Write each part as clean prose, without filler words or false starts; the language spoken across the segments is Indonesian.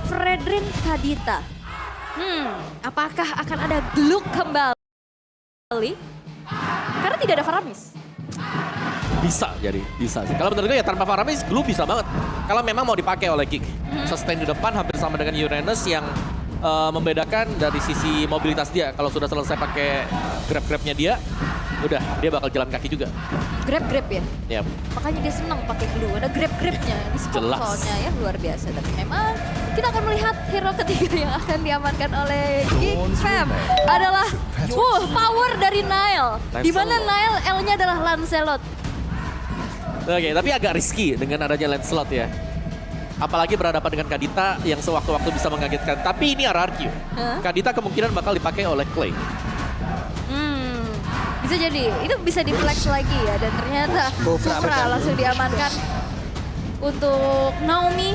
Fredrin Kadita. Apakah akan ada Gluk kembali? Karena tidak ada Faramis. Bisa jadi, bisa sih. Kalau menurut gue ya tanpa Faramis, Glue bisa banget. Kalau memang mau dipakai oleh Geek. Sustain di depan hampir sama dengan Uranus yang membedakan dari sisi mobilitas dia. Kalau sudah selesai pakai grab-grabnya dia, udah dia bakal jalan kaki juga. Grab-grab ya? Ya, Makanya dia senang pakai Glue. Ada grab-grabnya di spot Jelas. soalnya ya, luar biasa. Tapi memang kita akan melihat hero ketiga yang akan diamankan oleh Geek Fam adalah power dari Nile. Di mana Nile L-nya adalah Lancelot. oke, tapi agak risky dengan adanya Lancelot ya. Apalagi berhadapan dengan Kadita yang sewaktu-waktu bisa mengagetkan. Tapi ini RRQ. Kadita kemungkinan bakal dipakai oleh Clay. Bisa jadi, itu bisa di flex lagi ya. Dan ternyata Kufra langsung diamankan untuk Naomi.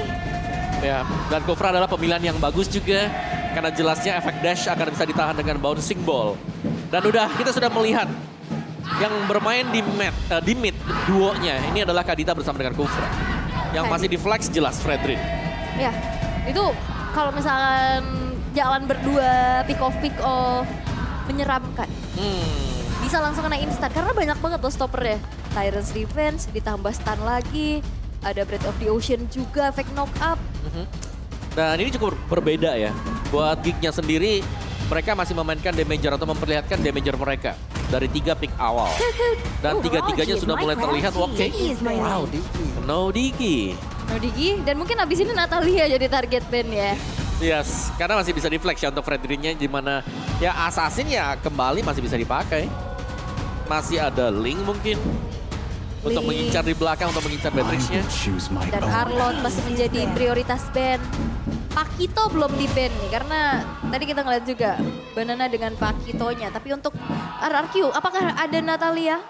Ya, dan Kufra adalah pemilihan yang bagus juga. Karena jelasnya efek dash akan bisa ditahan dengan bouncing ball. Dan kita sudah melihat yang bermain di mid duonya. Ini adalah Kadita bersama dengan Kufra. Yang masih di flex jelas Fredrin. Ya, itu kalau misalkan jalan berdua pick off menyeramkan. Bisa langsung kena instan karena banyak banget loh stoppernya. Tyrant's Revenge ditambah stun lagi. Ada Breath of the Ocean juga, efek knock up. Dan ini cukup berbeda ya. Buat Geek-nya sendiri, mereka masih memainkan damager atau memperlihatkan damager mereka dari 3 pick awal. Dan tiga-tiganya sudah mulai terlihat oke. Wow, Diki. No Diki. No Digi, dan mungkin abis ini Natalia jadi target ban ya. Yes, karena masih bisa di flex ya untuk Fredrinnya, di mana ya Assassin ya kembali masih bisa dipakai. Masih ada Link mungkin untuk Link. mengincar di belakang, untuk mengincar Beatrix-nya. Dan Arlon masih menjadi prioritas ban. Pakito belum di ban nih karena tadi kita ngeliat juga Banana dengan Pakitonya. Tapi untuk RRQ, apakah ada Natalia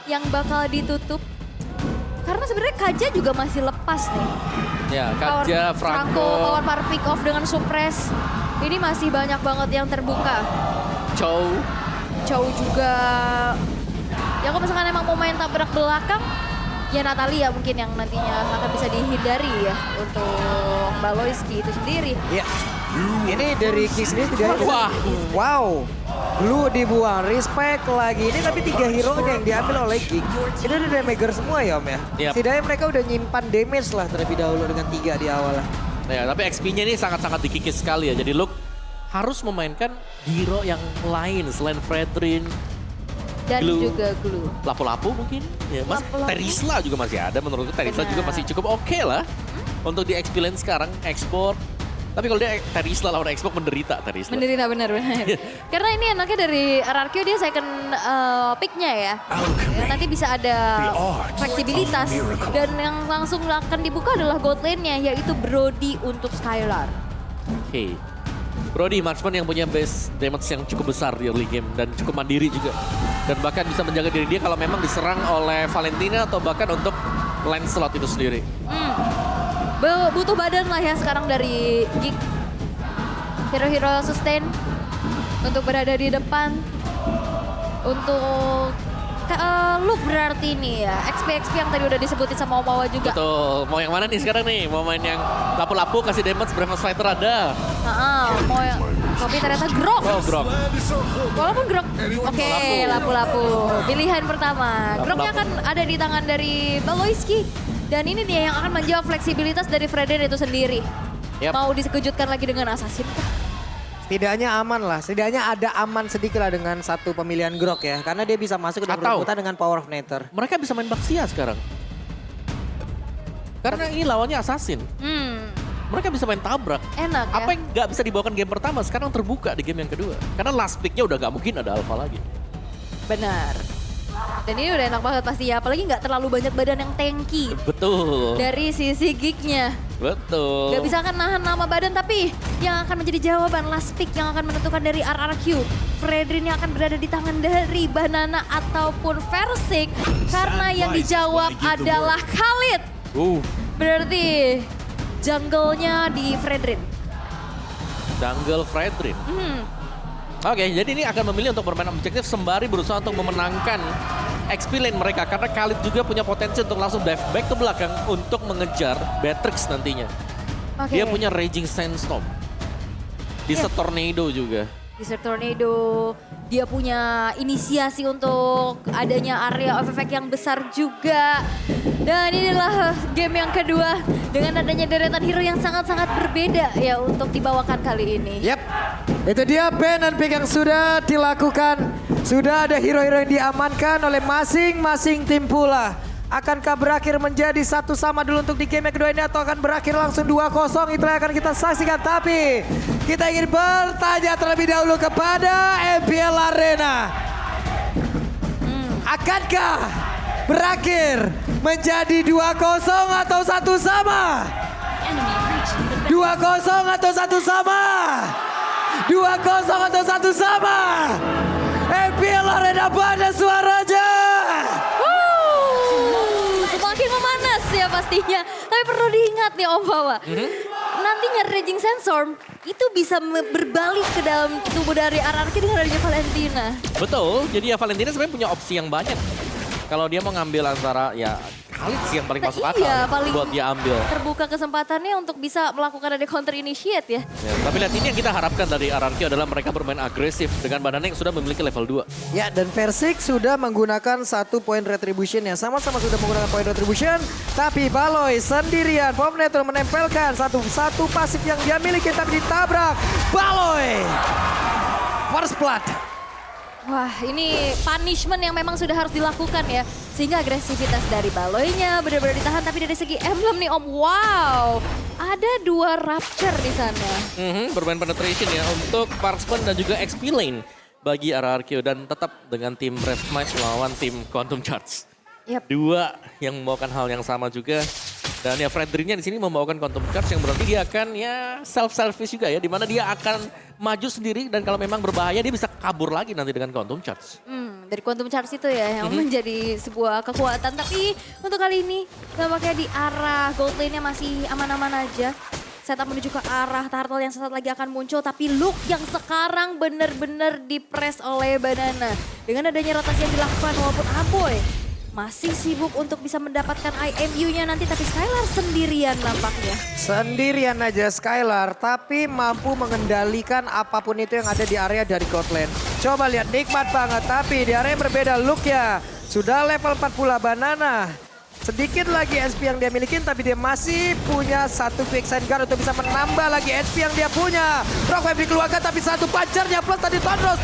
yang bakal ditutup? Karena sebenarnya Kaja juga masih lepas nih. Ya, Kaja, Franco, power power pick off dengan suppress. Ini masih banyak banget yang terbuka. Chow juga. Ya kalau misalkan emang mau main tabrak belakang, ya Natalia mungkin yang nantinya akan bisa dihindari ya untuk Baloyski itu sendiri. Iya. Ini dari Geek sendiri Wah. Wow. Blue dibuang, respect lagi. Ini tapi 3 hero yang diambil oleh Geek. Itu udah damager semua ya Om ya? Yap. Setidaknya mereka udah nyimpan damage lah terlebih dahulu dengan 3 di awal lah. Ya, tapi XP-nya ini sangat-sangat dikikis sekali ya. Jadi Luke harus memainkan hero yang lain selain Fredrin. Dan Glue. juga Glue. Lapu-lapu mungkin. Ya, Lapu-lapu. Terisla juga masih ada. Menurutku Terisla Benar. juga masih cukup oke lah. Untuk di experience sekarang, ekspor. Tapi kalau dia Terisla lawan ekspor menderita Terisla. Menderita benar-benar. Karena ini enaknya dari RRQ dia second pick-nya ya. Ya, nanti bisa ada fleksibilitas. Dan yang langsung akan dibuka adalah gold lane-nya yaitu Brody untuk Skylar. Oke. Brody marksman yang punya base damage yang cukup besar di early game dan cukup mandiri juga. Dan bahkan bisa menjaga diri dia kalau memang diserang oleh Valentina atau bahkan untuk Lancelot itu sendiri. Butuh badan lah ya sekarang dari Geek. Hero-hero sustain untuk berada di depan. Untuk Luke berarti ini ya. XP yang tadi udah disebutin sama Omawa juga. Betul. Mau yang mana nih sekarang nih? Mau main yang lapu-lapu kasih damage Bravos Fighter ada. Mau yang tapi ternyata Grok. Oh, Grok. Walaupun Grok, oke, lapu-lapu. Pilihan pertama. Lapu-lapu. Groknya akan ada di tangan dari Baloyski. Dan ini dia yang akan menjawab fleksibilitas dari Fredrin itu sendiri. Yap. Mau dikejutkan lagi dengan Assassin kah? Setidaknya aman lah, setidaknya ada aman sedikit lah dengan satu pemilihan Grok ya. Karena dia bisa masuk ke dalam Atau- rebutan dengan Power of Nether. Mereka bisa main Baxia sekarang. Karena ini lawannya Assassin. Mereka bisa main tabrak. Enak ya. Apa yang nggak bisa dibawakan game pertama sekarang terbuka di game yang kedua. Karena last pick-nya udah nggak mungkin ada alpha lagi. Benar. Dan ini udah enak banget pasti ya, apalagi nggak terlalu banyak badan yang tanky Betul. dari sisi Geek-nya. Betul. Gak bisa kan nahan nama badan, tapi yang akan menjadi jawaban last pick yang akan menentukan dari RRQ. Fredrin yang akan berada di tangan dari Banana ataupun Versik. Karena yang dijawab adalah Khalid. Berarti jungle-nya di Fredrin. Jungle Fredrin. Oke, jadi ini akan memilih untuk bermain objektif sembari berusaha untuk memenangkan XP lane mereka. Karena Khalid juga punya potensi untuk langsung dive back ke belakang untuk mengejar Beatrix nantinya. Oke. Dia punya Raging Sandstorm. Desert Tornado juga. Desert Tornado, dia punya inisiasi untuk adanya area of effect yang besar juga. Dan inilah game yang kedua dengan adanya deretan hero yang sangat-sangat berbeda ya untuk dibawakan kali ini. Yap, itu dia ban dan pick yang sudah dilakukan. Sudah ada hero-hero yang diamankan oleh masing-masing tim pula. Akankah berakhir menjadi 1-1 dulu untuk di game yang kedua ini atau akan berakhir langsung 2-0? Itulah yang akan kita saksikan. Tapi kita ingin bertanya terlebih dahulu kepada MPL Arena. Akankah berakhir menjadi 2-0 atau 1-1? 2-0 atau 1-1? 2-0 atau 1-1? MPL Arena pada suaranya. Semakin memanas ya pastinya. Tapi perlu diingat nih Om Bawa. Nantinya Raging Sandstorm itu bisa berbalik ke dalam tubuh dari RRQ dengan adanya Valentina. Betul, jadi ya Valentina sebenarnya punya opsi yang banyak. Kalau dia mau ngambil antara ya Khalid sih yang paling masuk akal Iya, paling buat dia ambil. terbuka kesempatannya untuk bisa melakukan ada counter initiate ya. Ya, tapi lihat ini yang kita harapkan dari RRQ adalah mereka bermain agresif dengan badannya yang sudah memiliki level 2. Ya, dan Versik sudah menggunakan 1 poin retribution yang sama-sama sudah menggunakan poin retribution. Tapi Baloy sendirian, Pomnetor menempelkan satu pasif yang dia miliki tapi ditabrak. Baloy, first blood. Wah, ini punishment yang memang sudah harus dilakukan ya. Sehingga agresivitas dari Baloynya benar-benar ditahan. Tapi dari segi emblem nih Om, wow. Ada 2 rapture di sana. Bermain penetration ya untuk Marksman dan juga XP lane bagi RRQ. Dan tetap dengan tim Red Knight melawan tim Quantum Charge. Yap. 2 yang membawakan hal yang sama juga. Dan ya Fredrinnya di sini membawakan Quantum Charge yang berarti dia akan ya self-service juga ya. Dimana dia akan maju sendiri dan kalau memang berbahaya dia bisa kabur lagi nanti dengan Quantum Charge. Dari Quantum Charge itu ya yang menjadi sebuah kekuatan. Tapi untuk kali ini nampaknya di arah gold lane-nya masih aman-aman aja. Setup menuju ke arah turtle yang sesaat lagi akan muncul. Tapi look yang sekarang benar-benar di-press oleh Banana. Dengan adanya rotasi yang dilakukan walaupun Aboy masih sibuk untuk bisa mendapatkan IMU-nya nanti. Tapi Skylar sendirian nampaknya. Sendirian aja Skylar, tapi mampu mengendalikan apapun itu yang ada di area dari gold lane. Coba lihat, nikmat banget. Tapi di area yang berbeda, look ya. Sudah level 4 pula Banana. Sedikit lagi SP yang dia miliki, tapi dia masih punya 1 quicksand guard untuk bisa menambah lagi SP yang dia punya. Rockwave dikeluarkan, tapi 1 pancernya plus tadi Tondros.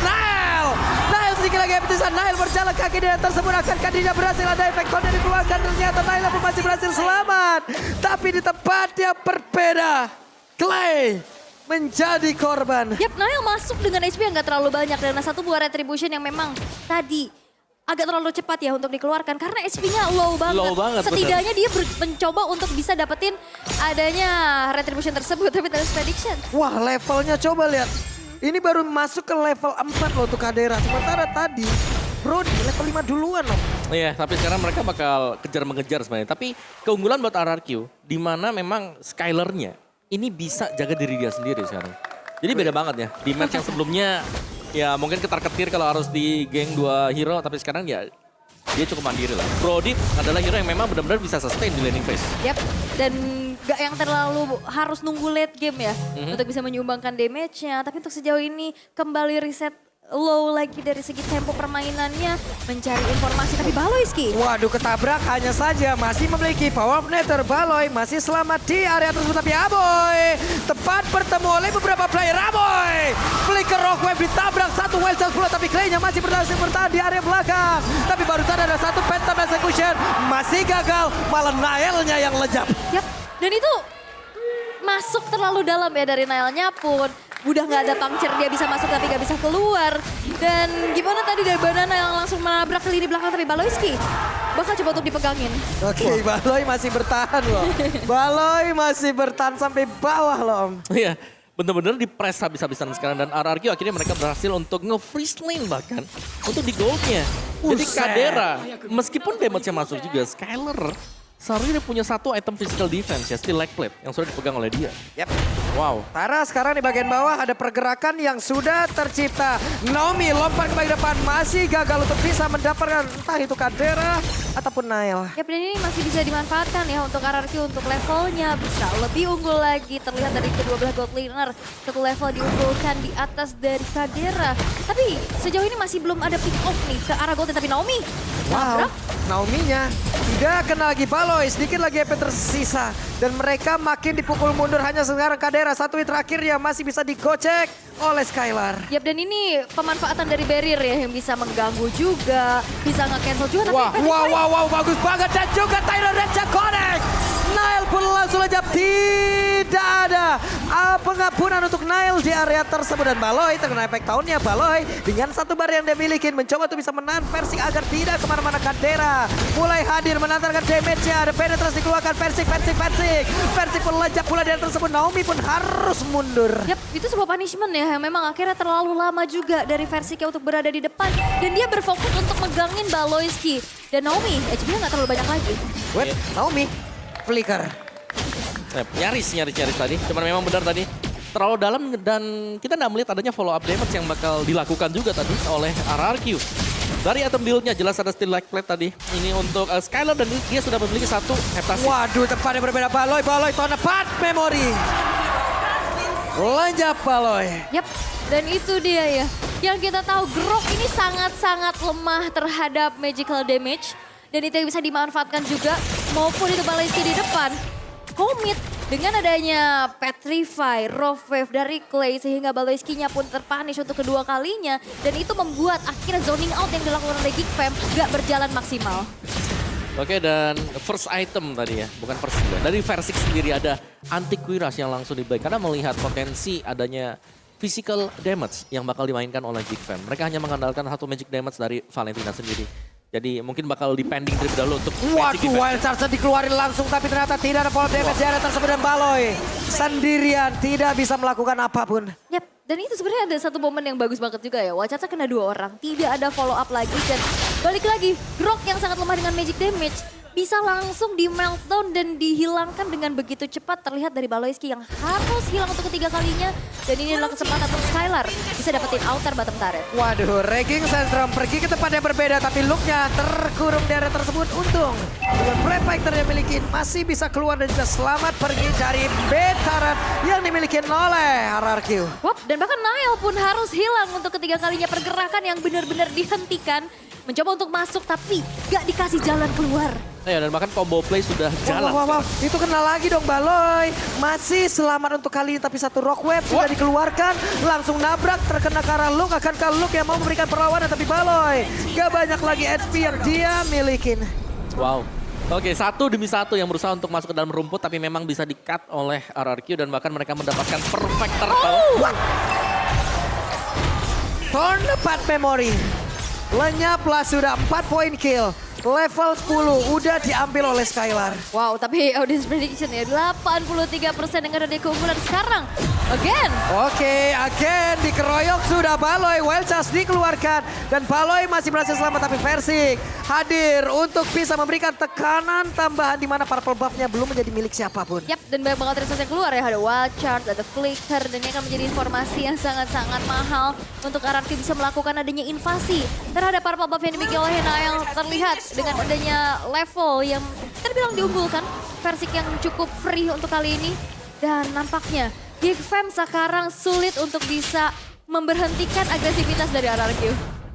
Nail sedikit lagi epitisan. Nail berjalan kaki dia tersebut. Akankah dia berhasil, ada efek Tonda dikeluarkan. Ternyata Nail pun masih berhasil selamat. Tapi di tempat yang berbeda, Clay menjadi korban. Yap, Nail masuk dengan HP yang gak terlalu banyak. Dan 1 buah retribution yang memang tadi agak terlalu cepat ya untuk dikeluarkan. Karena HP-nya low banget. Low banget, setidaknya dia mencoba untuk bisa dapetin adanya retribution tersebut. Tapi terus prediction. Wah, levelnya coba lihat. Ini baru masuk ke level 4 loh untuk Kadera. Sementara tadi Bro di level 5 duluan loh. Iya, tapi sekarang mereka bakal kejar-mengejar sebenarnya. Tapi keunggulan buat RRQ, di mana memang Skylar-nya ini bisa jaga diri dia sendiri sekarang. Jadi beda banget ya. Di match yang sebelumnya ya mungkin ketar-ketir kalau harus di geng 2 hero. Tapi sekarang ya dia cukup mandiri lah. Brody adalah hero yang memang benar-benar bisa sustain di laning phase. Yap, dan gak yang terlalu harus nunggu late game ya. Untuk bisa menyumbangkan damage-nya. Tapi untuk sejauh ini kembali reset low lagi dari segi tempo permainannya. Mencari informasi, tapi Baloy Ski. Waduh, ketabrak hanya saja. Masih memiliki power of nether. Baloy masih selamat di area tersebut. Tapi Aboy tepat bertemu oleh beberapa player. Aboy flicker Rockwave ditabrak. 1 wild chance pula. Tapi Clay-nya masih berhasil bertahan di area belakang. Tapi barusan ada 1 phantom execution. Masih gagal. Malah Nael-nya yang lejap. Yap, dan itu masuk terlalu dalam ya dari Nailnya pun. Udah gak ada puncture, dia bisa masuk tapi gak bisa keluar. Dan gimana tadi dari Banana yang langsung menabrak ke lini belakang, tapi Baloyski bakal coba untuk dipegangin. Oke, Baloy masih bertahan loh. Baloy masih bertahan sampai bawah loh Om. Iya, bener-bener di press habis-habisan sekarang. Dan RRQ akhirnya mereka berhasil untuk nge-freeze lane bahkan. Untuk di goldnya. Jadi Buset. Kadera, meskipun damage-nya masuk juga, Skylar seharusnya dia punya 1 item physical defense ya, Steel Leg Plate yang sudah dipegang oleh dia. Yap. Wow. Tara sekarang di bagian bawah ada pergerakan yang sudah tercipta. Naomi lompat ke bagian depan, masih gagal untuk bisa mendapatkan entah itu Kadera ataupun Nail. Yap, dan ini masih bisa dimanfaatkan ya untuk RRQ untuk levelnya bisa lebih unggul lagi. Terlihat dari kedua belah gold laner, satu level diunggulkan di atas dari Kadera. Tapi sejauh ini masih belum ada pick off nih ke arah gold, tapi Naomi. Wow, nabrak. Naomi-nya tidak kena lagi Baloy, sedikit lagi EP tersisa. Dan mereka makin dipukul mundur, hanya sekarang Kadera satu hit terakhirnya masih bisa digocek oleh Skylar. Yap, dan ini pemanfaatan dari barrier ya yang bisa mengganggu juga, bisa nge-cancel juga. Tapi Wow, bagus banget dan juga Tyler Renca connect. Nail pun langsung aja tidak ada pengampunan untuk Nail di area tersebut. Dan Baloy terkena efek tahunnya. Baloy dengan satu bar yang dia miliki mencoba untuk bisa menahan Persik agar tidak kemana-mana. Kadera mulai hadir menantarkan damage-nya. Ada penetrasi dikeluarkan Persik pun lejap pula di area tersebut. Naomi pun harus mundur. Yap, itu sebuah punishment ya yang memang akhirnya terlalu lama juga dari Versiknya untuk berada di depan. Dan dia berfokus untuk megangin Baloyski. Dan Naomi, HP-nya nggak terlalu banyak lagi. Wait, Naomi, flicker. Nyaris tadi. Cuman memang benar tadi. Terlalu dalam dan kita nggak melihat adanya follow up damage yang bakal dilakukan juga tadi oleh RRQ. Dari item build-nya jelas ada steel like plate tadi. Ini untuk Skylar dan dia sudah memiliki satu heptasis. Waduh, tempatnya berbeda. Baloy, tahun depan memory. Lenyap Baloy. Yap, dan itu dia ya. Yang kita tahu Grok ini sangat-sangat lemah terhadap magical damage. Dan itu yang bisa dimanfaatkan juga maupun itu Baloyski di depan. Commit dengan adanya Petrify, Rough Wave dari Clay sehingga Baloyski-nya pun terpunish untuk kedua kalinya. Dan itu membuat akhirnya zoning out yang dilakukan oleh Geek Fam gak berjalan maksimal. Oke, dan first item tadi ya, bukan first ya. Dari Versik sendiri ada Antiquiras yang langsung dibeli karena melihat potensi adanya physical damage yang bakal dimainkan oleh Geek Fam. Mereka hanya mengandalkan satu magic damage dari Valentina sendiri. Jadi mungkin bakal dipending terlebih dahulu untuk Waduh, Wild Charge dikeluarin langsung tapi ternyata tidak ada follow damage di area tersebut. Dan Baloy sendirian tidak bisa melakukan apapun. Yap, dan itu sebenarnya ada satu momen yang bagus banget juga ya. Wacaca kena 2 orang, tidak ada follow up lagi. Dan balik lagi, Grok yang sangat lemah dengan magic damage bisa langsung di meltdown dan dihilangkan dengan begitu cepat. Terlihat dari Baloyski yang harus hilang untuk ketiga kalinya. Dan ini adalah kesempatan untuk Skylar bisa dapetin outer bottom turret. Waduh, Raging Syndrome pergi ke tempat yang berbeda tapi look-nya terkurung di area tersebut. Untung dengan Brave Fighter yang miliki masih bisa keluar dan juga selamat pergi dari turret yang dimiliki oleh RRQ. Wop, dan bahkan Nail pun harus hilang untuk ketiga kalinya. Pergerakan yang benar-benar dihentikan. Mencoba untuk masuk tapi gak dikasih jalan keluar. Ya, dan bahkan combo play sudah jalan. Wow. Itu kena lagi dong Baloy. Masih selamat untuk kali ini tapi satu rock wave sudah dikeluarkan. Langsung nabrak terkena ke arah Luke. Akankah Luke yang mau memberikan perlawanan tapi Baloy gak banyak lagi HP yang dia milikin. Wow. Oke, 1 demi 1 yang berusaha untuk masuk ke dalam rumput tapi memang bisa di-cut oleh RRQ dan bahkan mereka mendapatkan perfect turtle. Turn tepat memory. Lenyaplah sudah 4 poin kill. Level 10 udah diambil oleh Skylar. Wow, tapi audience prediction ya 83% dengan ada keunggulan sekarang. Again. Oke, again dikeroyok sudah Baloy. Wild Charge dikeluarkan dan Baloy masih berhasil selamat tapi Versik hadir untuk bisa memberikan tekanan tambahan di mana purple buff-nya belum menjadi milik siapapun. Yap, dan banyak banget resource yang keluar ya. Ada Wild Charge, ada Flicker, dan ini akan menjadi informasi yang sangat-sangat mahal untuk RRQ bisa melakukan adanya invasi terhadap purple buff yang dimiliki oleh Hena yang terlihat dengan adanya level yang terbilang diunggulkan. Versik yang cukup free untuk kali ini. Dan nampaknya Geek Fam sekarang sulit untuk bisa memberhentikan agresivitas dari RRQ.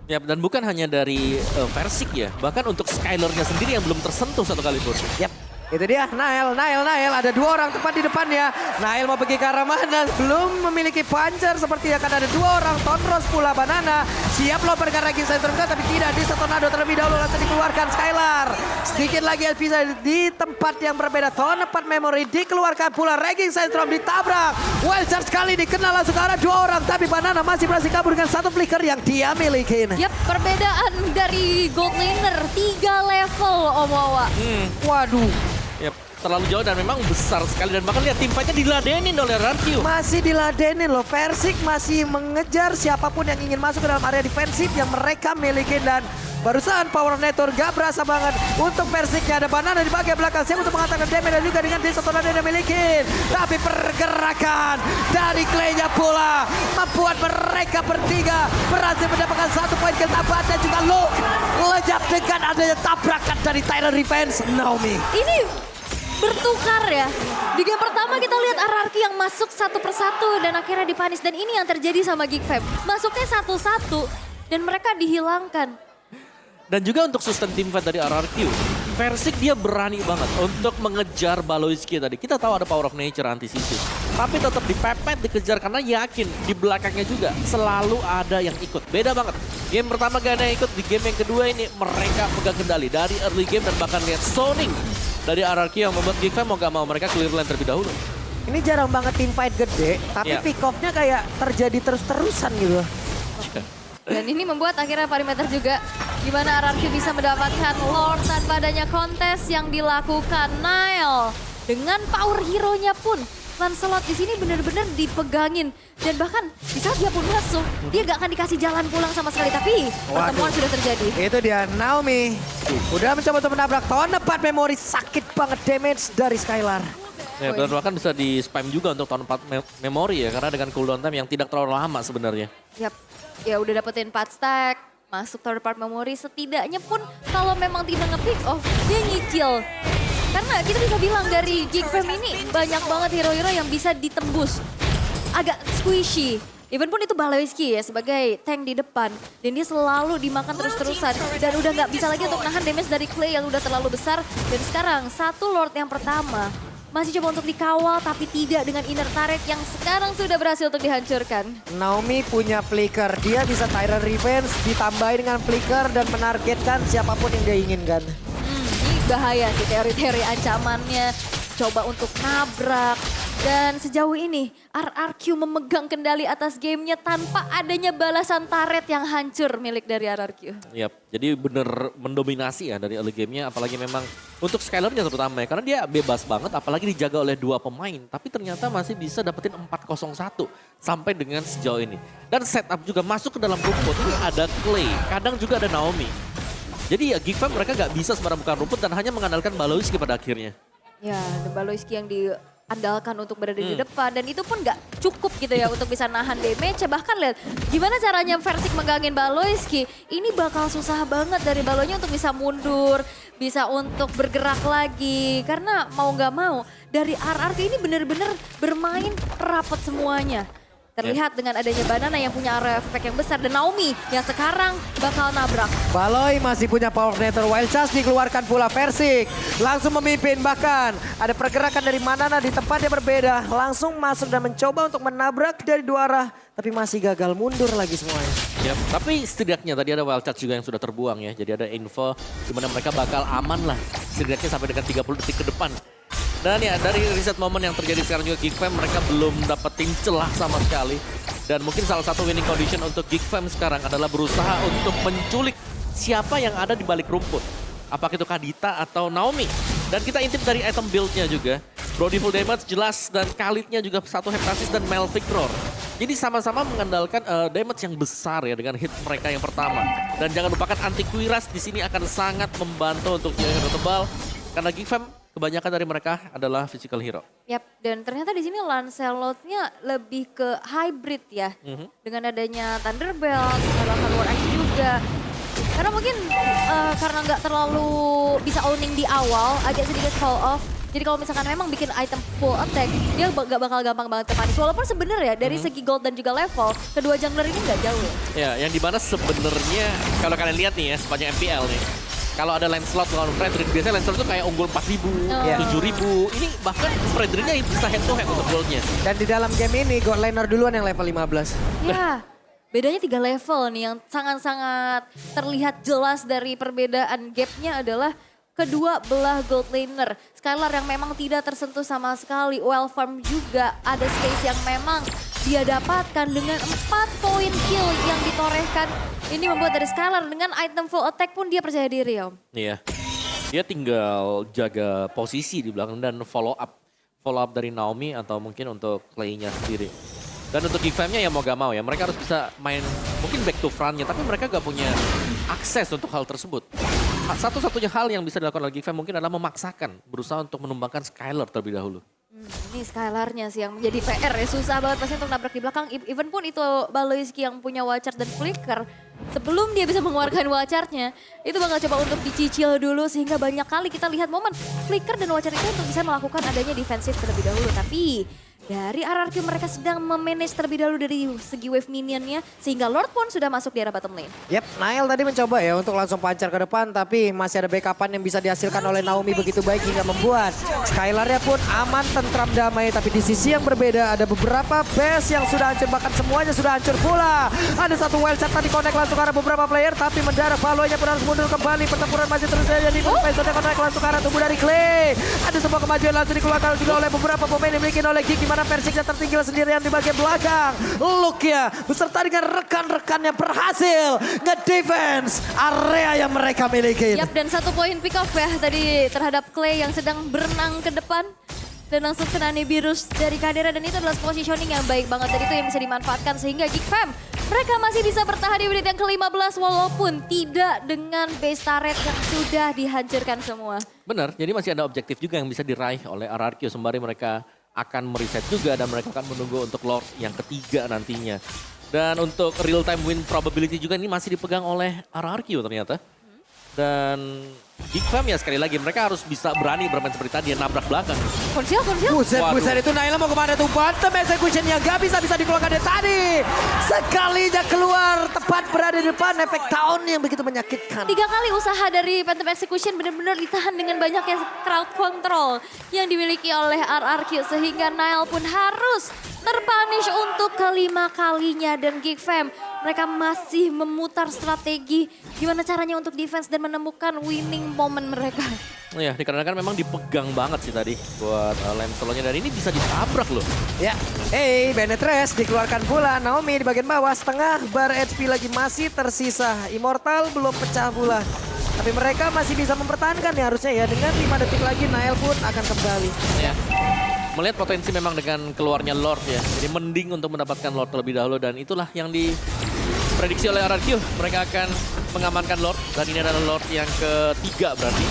Ya, dan bukan hanya dari Versik ya, bahkan untuk Skylar-nya sendiri yang belum tersentuh satu kali pun. Yap, itu dia Nail. Ada 2 orang tepat di depannya. Nail mau pergi ke arah mana? Belum memiliki puncher seperti akan ada 2 orang. Tonros pula Banana. Siap loh bergerak Raging Syndrome tapi tidak di tornado terlebih dahulu langsung dikeluarkan Skylar. Sedikit lagi bisa di tempat yang berbeda. Tempat memory dikeluarkan pula Raging Syndrome ditabrak. Wild Charge kali dikenal langsung ke arah 2 orang tapi Banana masih berhasil kabur dengan satu flicker yang dia miliki. Yap, perbedaan dari gold laner 3 level Om Wawa. Waduh. Ya, terlalu jauh dan memang besar sekali dan bahkan lihat tim fight-nya diladenin oleh RRQ. Masih diladenin loh. Versik masih mengejar siapapun yang ingin masuk ke dalam area defensif yang mereka miliki dan Barusan Power Network gak berasa banget. Untuk Persiknya ada Banana di bagian belakang. Siap untuk mengatakan damage dan juga dengan Desa Tornado yang dimiliki. Tapi pergerakan dari Clay-nya pula membuat mereka bertiga berhasil mendapatkan 1 poin ketambahan dan juga Luke lejat dengan adanya tabrakan dari Tyler Revenge Naomi. Ini bertukar ya. Di game pertama kita lihat RRQ yang masuk satu persatu dan akhirnya dipanis. Dan ini yang terjadi sama Geek Fam. Masuknya satu-satu dan mereka dihilangkan. Dan juga untuk sustain team fight dari RRQ, Versik dia berani banget untuk mengejar Baloiski tadi. Kita tahu ada power of nature anti-siege. Tapi tetap dipepet, dikejar karena yakin di belakangnya juga selalu ada yang ikut. Beda banget. Game pertama gak ada yang ikut, di game yang kedua ini mereka pegang kendali dari early game dan bahkan lihat zoning dari RRQ yang membuat Geek Fam mau gak mau mereka clear lane terlebih dahulu. Ini jarang banget team fight gede, tapi Iya. pick off-nya kayak terjadi terus-terusan gitu. Dan ini membuat akhirnya parameter juga di mana RRQ bisa mendapatkan Lord tanpa adanya kontes yang dilakukan Nile. Dengan power hero-nya pun Lancelot di sini benar-benar dipegangin dan bahkan di saat dia pun masuk dia gak akan dikasih jalan pulang sama sekali, tapi pertemuan sudah terjadi. Itu dia Naomi. Udah mencoba untuk menabrak tahun 4 memori, sakit banget damage dari Skylar. Ya, dan bahkan bisa di spam juga untuk tahun 4 memori ya, karena dengan cooldown time yang tidak terlalu lama sebenarnya. Yap, ya udah dapetin 4 stack, masuk third part memory, setidaknya pun kalau memang tidak nge-pick off, dia nyicil. Karena kita bisa bilang dari Geek Fam ini banyak banget hero-hero yang bisa ditembus. Agak squishy. Even pun itu Baloiski ya sebagai tank di depan. Dan dia selalu dimakan terus-terusan. Dan udah nggak bisa lagi untuk nahan damage dari Clay yang udah terlalu besar. Dan sekarang satu Lord yang pertama masih coba untuk dikawal tapi tidak dengan inner turret yang sekarang sudah berhasil untuk dihancurkan. Naomi punya flicker, dia bisa Tyler Revenge ditambahin dengan flicker dan menargetkan siapapun yang dia inginkan. Ini bahaya sih teori-teori ancamannya. Coba untuk nabrak. Dan sejauh ini RRQ memegang kendali atas gamenya tanpa adanya balasan turret yang hancur milik dari RRQ. Yap, jadi bener mendominasi ya dari early game-nya, apalagi memang untuk Skylar-nya terutama ya, karena dia bebas banget apalagi dijaga oleh 2 pemain, tapi ternyata masih bisa dapetin 4-0-1 sampai dengan sejauh ini. Dan setup juga masuk ke dalam rumput, ini ada Clay, kadang juga ada Naomi. Jadi ya Geek Fam mereka gak bisa sembarang bukan rumput dan hanya mengandalkan Baloiski pada akhirnya. Ya, The Baloiski yang diandalkan untuk berada di depan dan itu pun gak cukup gitu ya untuk bisa nahan damage. Bahkan lihat gimana caranya Versik menggangin Baloiski. Ini bakal susah banget dari Balonya untuk bisa mundur, bisa untuk bergerak lagi. Karena mau gak mau dari RRQ ini benar-benar bermain rapat semuanya. Terlihat dengan adanya Banana yang punya area efek yang besar dan Naomi yang sekarang bakal nabrak. Baloy masih punya power network, Wild Charge dikeluarkan pula Versik. Langsung memimpin, bahkan ada pergerakan dari Banana di tempat yang berbeda. Langsung masuk dan mencoba untuk menabrak dari 2 arah. Tapi masih gagal, mundur lagi semuanya. Yap, tapi setidaknya tadi ada wild charge juga yang sudah terbuang ya. Jadi ada info di mana mereka bakal aman lah. Setidaknya sampai dengan 30 detik ke depan. Dan ya dari reset momen yang terjadi sekarang juga Geek Fam mereka belum dapetin celah sama sekali. Dan mungkin salah satu winning condition untuk Geek Fam sekarang adalah berusaha untuk menculik siapa yang ada di balik rumput. Apakah itu Kadita atau Naomi. Dan kita intip dari item build-nya juga. Brody full damage jelas dan Khalid-nya juga 1 heptasis dan Melvic Roar. Jadi sama-sama mengandalkan damage yang besar ya dengan hit mereka yang pertama. Dan jangan lupakan anti Quiras di sini akan sangat membantu untuk hero tebal. Karena Geek Fam kebanyakan dari mereka adalah physical hero. Yap, dan ternyata di sini Lancelot-nya lebih ke hybrid ya. Dengan adanya Thunderbelt, bahkan War Axe juga. Karena mungkin karena nggak terlalu bisa owning di awal, agak sedikit fall off. Jadi kalau misalkan memang bikin item full attack, dia gak bakal gampang banget kepanis. Walaupun sebenarnya dari segi gold dan juga level, kedua jungler ini nggak jauh ya. Ya, yang dimana sebenarnya kalau kalian lihat nih ya sepanjang MPL nih. Kalau ada Lancelot lawan Fredrin, biasanya Lancelot itu kayak unggul 4.000, 7.000. Ini bahkan Fredrinnya bisa head to head untuk goldnya. Dan di dalam game ini, God Laner duluan yang level 15. Ya, bedanya 3 level nih yang sangat-sangat terlihat jelas dari perbedaan gapnya adalah kedua belah gold laner. Skylar yang memang tidak tersentuh sama sekali. Well farm juga ada space yang memang dia dapatkan dengan 4 poin kill yang ditorehkan. Ini membuat dari Skylar dengan item full attack pun dia percaya diri Om. Iya. Dia tinggal jaga posisi di belakang dan follow up. Follow up dari Naomi atau mungkin untuk Clay-nya sendiri. Dan untuk Geek Fam-nya ya mau gak mau ya, mereka harus bisa main mungkin back to front-nya, tapi mereka gak punya akses untuk hal tersebut. Satu-satunya hal yang bisa dilakukan oleh Geek Fam mungkin adalah memaksakan, berusaha untuk menumbangkan Skylar terlebih dahulu. Ini Skylarnya sih yang menjadi PR ya, susah banget pasti untuk nabrak di belakang. Even pun itu Baloiski yang punya Watcher dan Flicker, sebelum dia bisa mengeluarkan Watchernya, itu bakal coba untuk dicicil dulu sehingga banyak kali kita lihat momen Flicker dan Watcher itu untuk bisa melakukan adanya defensif terlebih dahulu. Tapi dari RRQ mereka sedang memanage terlebih dahulu dari segi wave minionnya sehingga Lord pun sudah masuk di arah bottom lane. Yap, Nail tadi mencoba ya untuk langsung pancar ke depan, tapi masih ada backupan yang bisa dihasilkan oleh Naomi begitu baik hingga membuat Skylarnya pun aman, tentram, damai. Tapi di sisi yang berbeda ada beberapa base yang sudah hancur, bahkan semuanya sudah hancur pula. Ada satu wild shot tadi connect langsung ke arah beberapa player, tapi mendarat Valoy-nya pun harus mundur kembali. Pertempuran masih terus saja di Faisal connect langsung ke arah tubuh dari Clay. Ada sebuah kemajuan langsung dikeluarkan juga oleh beberapa pemain yang dimiliki oleh Geek, di mana Persiknya tertinggal sendirian di bagian belakang. Lukia beserta dengan rekan-rekannya berhasil nge-defense area yang mereka miliki. Yap, dan 1 poin pick off ya tadi terhadap Clay yang sedang berenang ke depan. Dan langsung kena Nibiru's dari Kadera, dan itu adalah positioning yang baik banget. Dan itu yang bisa dimanfaatkan sehingga Geek Fam mereka masih bisa bertahan di menit yang ke-15 walaupun tidak dengan base turret yang sudah dihancurkan semua. Benar, jadi masih ada objektif juga yang bisa diraih oleh RRQ sembari mereka akan mereset juga dan mereka akan menunggu untuk Lord yang ketiga nantinya. Dan untuk real time win probability juga ini masih dipegang oleh RRQ ternyata. Dan Geek Fam ya sekali lagi mereka harus bisa berani bermain seperti tadi ya, nabrak belakang. Konsil. Buset itu Naila mau kemana tuh? Bottom execution yang gak bisa dikeluarkan dari tadi. Sekalinya keluar tepat berada di depan, efek tahun yang begitu menyakitkan. 3 kali usaha dari Phantom Execution benar-benar ditahan dengan banyaknya crowd control yang dimiliki oleh RRQ sehingga Nile pun harus terpunish untuk kelima kalinya. Dan Geek Fam mereka masih memutar strategi gimana caranya untuk defense dan menemukan winning moment mereka. Ya, dikarenakan memang dipegang banget sih tadi buat Lancelotnya, dan ini bisa ditabrak loh. Ya, Benetres dikeluarkan pula. Naomi di bagian bawah setengah, bar HP lagi masih tersisa. Immortal belum pecah pula. Tapi mereka masih bisa mempertahankan ya harusnya ya. Dengan 5 detik lagi Nail pun akan kembali. Ya. Melihat potensi memang dengan keluarnya Lord ya. Jadi mending untuk mendapatkan Lord terlebih dahulu, dan itulah yang diprediksi oleh RRQ. Mereka akan mengamankan Lord, dan ini adalah Lord yang ketiga berarti.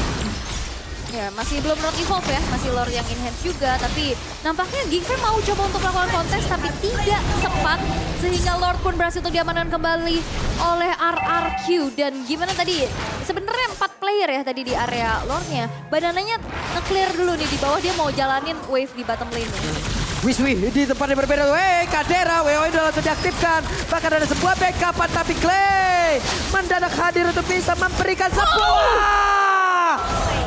Ya, masih belum Lord Evolve ya, masih Lord yang enhance juga. Tapi nampaknya Geek Fam mau coba untuk melakukan kontes tapi tidak sempat. Sehingga Lord pun berhasil untuk diamankan kembali oleh RRQ. Dan gimana tadi, sebenarnya 4 player ya tadi di area Lordnya. Banananya nge-clear dulu nih di bawah, dia mau jalanin wave di bottom lane-nya. Wiswi di tempat yang berbeda. Kadera, WOI udah langsung diaktifkan. Bahkan ada sebuah backupan, tapi Clay mendadak hadir untuk bisa memberikan sebuah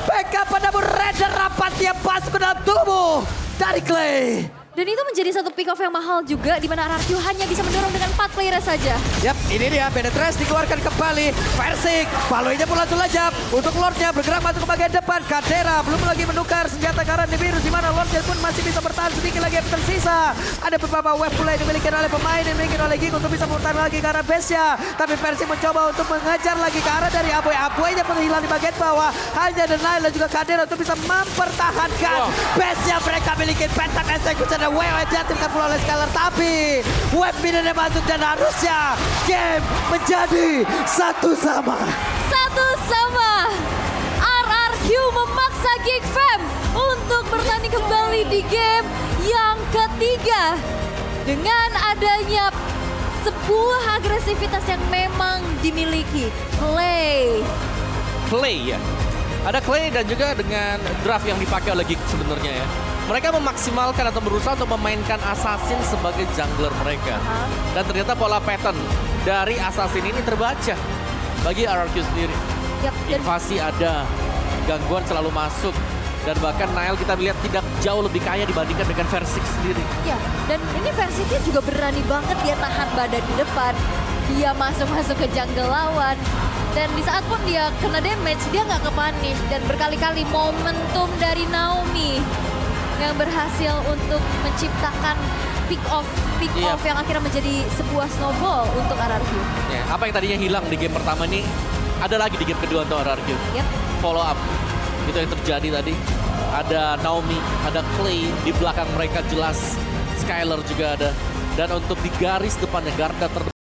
backupan, namun Raider rapatnya masuk ke dalam tubuh dari Clay. Dan itu menjadi satu pick off yang mahal juga, di mana RRQ hanya bisa mendorong dengan 4 player saja. Yap, ini dia Benetres dikeluarkan kembali. Persik, Valoy-nya pun langsung lejap. Untuk Lordnya bergerak masuk ke bagian depan. Kadera belum lagi menukar senjata karena Nibiru's, di mana Lordnya pun masih bisa bertahan sedikit lagi yang tersisa. Ada beberapa wave pula yang dimiliki oleh pemain, yang dimiliki oleh Geek untuk bisa bertahan lagi ke arah base-nya. Tapi Persik mencoba untuk mengejar lagi ke arah dari Aboy-Aboy-nya pun hilang di bagian bawah. Hanya Denial dan juga Kadera untuk bisa mempertahankan base-nya mereka miliki. Phantom Execution dan WOI diaktifkan pula oleh Skylar, tapi wave minionnya masuk dan harusnya game menjadi 1-1. RRQ memaksa Geek Fam untuk bertanding kembali di game yang ketiga. Dengan adanya sebuah agresivitas yang memang dimiliki Clay ya. Ada Clay dan juga dengan draft yang dipakai oleh Geek sebenarnya ya. Mereka memaksimalkan atau berusaha untuk memainkan Assassin sebagai jungler mereka. Dan ternyata pola pattern dari Assassin ini terbaca bagi RRQ sendiri. Yap, dan Invasi ada, gangguan selalu masuk. Dan bahkan Nile kita lihat tidak jauh lebih kaya dibandingkan dengan Versik sendiri. ya, dan ini Versiknya juga berani banget, dia tahan badan di depan. Dia masuk ke jungle lawan. Dan di saat pun dia kena damage, dia nggak ke-punish. Dan berkali-kali momentum dari Naomi yang berhasil untuk menciptakan pick off yang akhirnya menjadi sebuah snowball untuk RRQ. Ya, apa yang tadinya hilang di game pertama ini, ada lagi di game kedua untuk RRQ. Yep. Follow up, itu yang terjadi tadi. Ada Naomi, ada Clay, di belakang mereka jelas Skylar juga ada. Dan untuk di garis depannya Garda terdepan